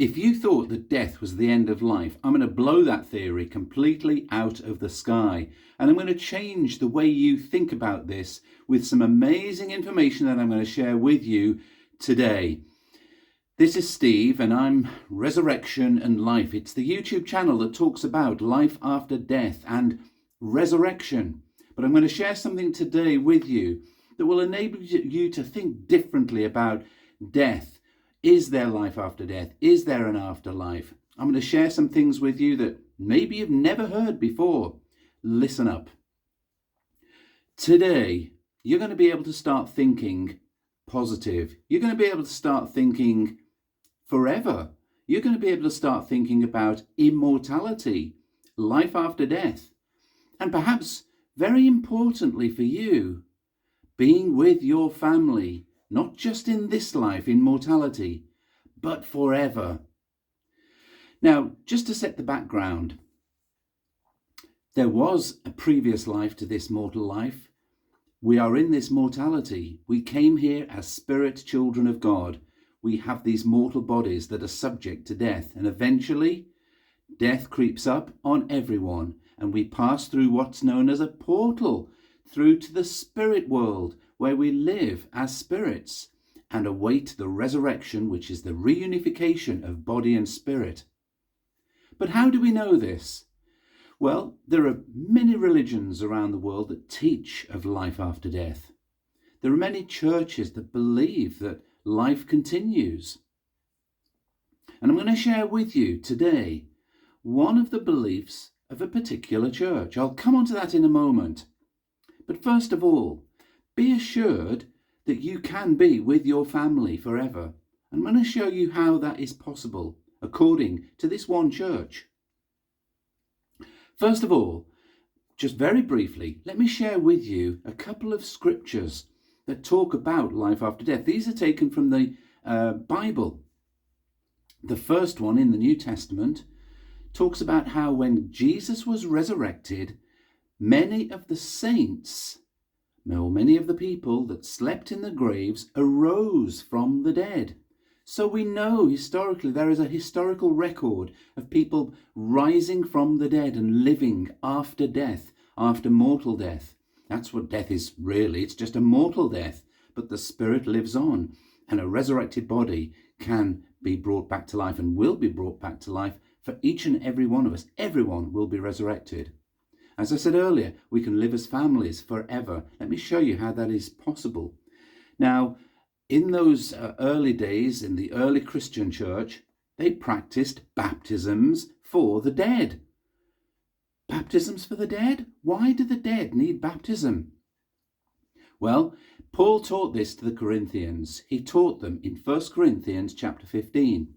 If you thought that death was the end of life, I'm going to blow that theory completely out of the sky. And I'm going to change the way you think about this with some amazing information that I'm going to share with you today. This is Steve, and I'm Resurrection and Life. It's the YouTube channel that talks about life after death and resurrection. But I'm going to share something today with you that will enable you to think differently about death. Is there life after death? Is there an afterlife? I'm going to share some things with you that maybe you've never heard before. Listen up. Today, you're going to be able to start thinking positive. You're going to be able to start thinking forever. You're going to be able to start thinking about immortality, life after death, and perhaps very importantly for you, being with your family, not just in this life, in mortality, but forever. Now, just to set the background, there was a previous life to this mortal life. We are in this mortality. We came here as spirit children of God. We have these mortal bodies that are subject to death, and eventually death creeps up on everyone, and we pass through what's known as a portal through to the spirit world, where we live as spirits and await the resurrection, which is the reunification of body and spirit. But how do we know this? Well, there are many religions around the world that teach of life after death. There are many churches that believe that life continues. And I'm going to share with you today one of the beliefs of a particular church. I'll come on to that in a moment. But first of all, be assured that you can be with your family forever. I'm going to show you how that is possible according to this one church. First of all, just very briefly, let me share with you a couple of scriptures that talk about life after death. These are taken from the Bible. The first one in the New Testament talks about how when Jesus was resurrected, many of the saints, or many of the people that slept in the graves, arose from the dead. So we know historically there is a historical record of people rising from the dead and living after death, after mortal death. That's what death is really. It's just a mortal death, but the spirit lives on, and a resurrected body can be brought back to life and will be brought back to life for each and every one of us. Everyone will be resurrected. As I said earlier, we can live as families forever. Let me show you how that is possible. Now, in those early days, in the early Christian church, they practiced baptisms for the dead. Baptisms for the dead? Why do the dead need baptism? Well, Paul taught this to the Corinthians. He taught them in 1 Corinthians chapter 15.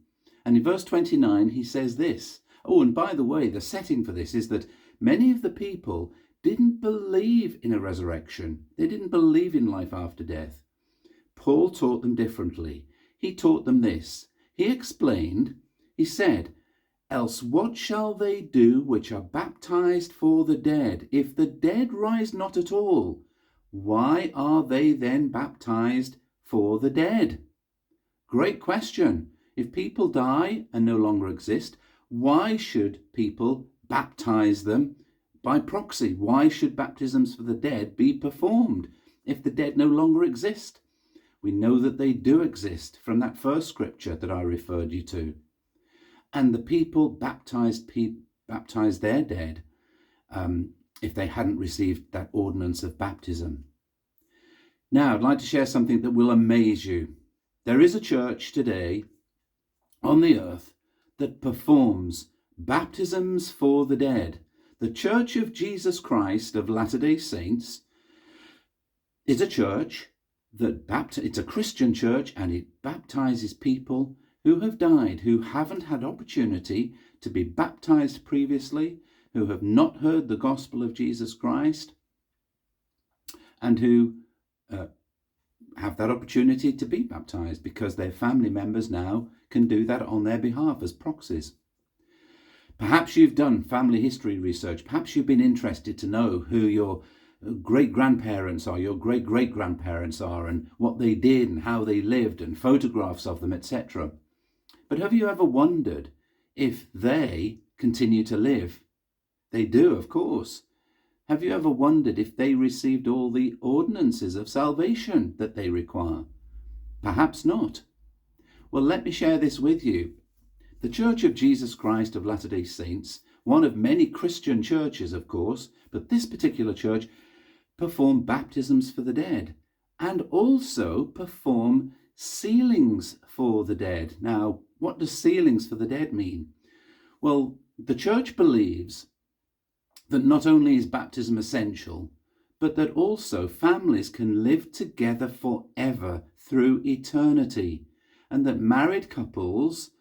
And in verse 29, he says this. Oh, and by the way, the setting for this is that many of the people didn't believe in a resurrection. They didn't believe in life after death. Paul taught them differently. He taught them this. He explained, he said, "Else what shall they do which are baptized for the dead? If the dead rise not at all, why are they then baptized for the dead?" Great question. If people die and no longer exist, why should people baptize them by proxy? Why should baptisms for the dead be performed if the dead no longer exist? We know that they do exist from that first scripture that I referred you to. And the people baptized their dead if they hadn't received that ordinance of baptism. Now, I'd like to share something that will amaze you. There is a church today on the earth that performs baptisms for the dead. The Church of Jesus Christ of Latter-day Saints is a church that it's a Christian church, and it baptizes people who have died, who haven't had opportunity to be baptized previously, who have not heard the gospel of Jesus Christ, and who have that opportunity to be baptized because their family members now can do that on their behalf as proxies. Perhaps you've done family history research. Perhaps you've been interested to know who your great-grandparents are, your great-great-grandparents are, and what they did and how they lived, and photographs of them, etc. But have you ever wondered if they continue to live? They do, of course. Have you ever wondered if they received all the ordinances of salvation that they require? Perhaps not. Well, let me share this with you. The Church of Jesus Christ of Latter-day Saints, one of many Christian churches, of course, but this particular church perform baptisms for the dead and also perform sealings for the dead. Now, what does sealings for the dead mean? Well, the church believes that not only is baptism essential, but that also families can live together forever through eternity, and that married couples,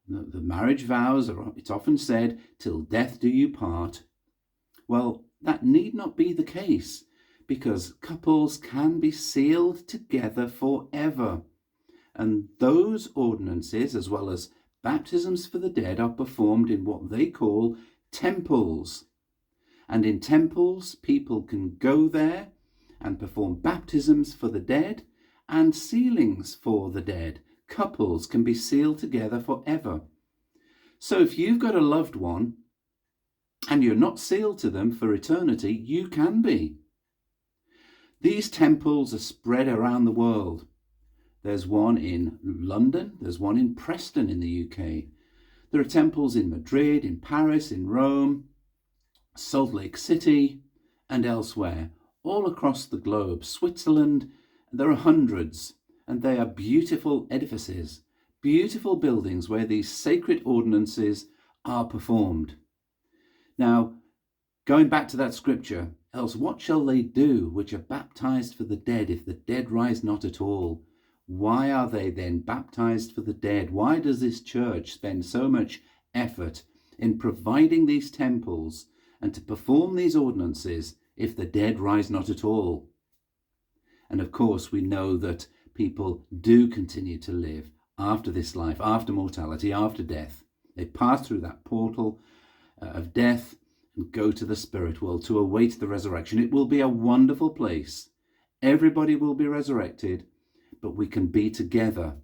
the marriage vows are, it's often said, till death do you part. Well, that need not be the case, because couples can be sealed together forever. And those ordinances, as well as baptisms for the dead, are performed in what they call temples. And in temples, people can go there and perform baptisms for the dead and sealings for the dead. Couples can be sealed together forever. So if you've got a loved one and you're not sealed to them for eternity, you can be. These temples are spread around the world. There's one in London, there's one in Preston in the UK. There are temples in Madrid, in Paris, in Rome, Salt Lake City, and elsewhere, all across the globe. Switzerland, there are hundreds, and they are beautiful edifices, beautiful buildings where these sacred ordinances are performed. Now, going back to that scripture, else what shall they do which are baptized for the dead if the dead rise not at all? Why are they then baptized for the dead? Why does this church spend so much effort in providing these temples and to perform these ordinances if the dead rise not at all? And of course, we know that people do continue to live after this life, after mortality, after death. They pass through that portal of death and go to the spirit world to await the resurrection. It will be a wonderful place. Everybody will be resurrected, but we can be together.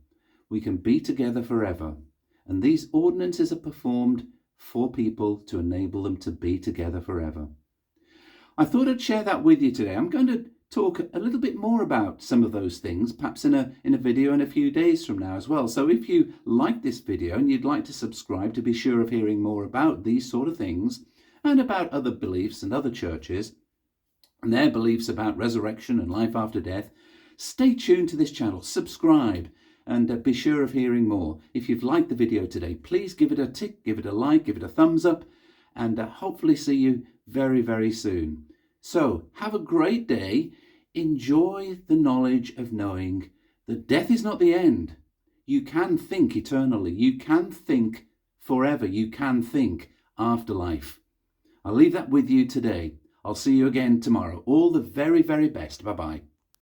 We can be together forever. And these ordinances are performed for people to enable them to be together forever. I thought I'd share that with you today. I'm going to talk a little bit more about some of those things, perhaps in a video in a few days from now as well. So if you like this video and you'd like to subscribe to be sure of hearing more about these sort of things and about other beliefs and other churches and their beliefs about resurrection and life after death, stay tuned to this channel, subscribe, and be sure of hearing more. If you've liked the video today, please give it a tick, give it a like, give it a thumbs up, and hopefully see you very, very soon. So have a great day. Enjoy the knowledge of knowing that death is not the end. You can think eternally. You can think forever. You can think afterlife. I'll leave that with you today. I'll see you again tomorrow. All the very, very best. Bye-bye.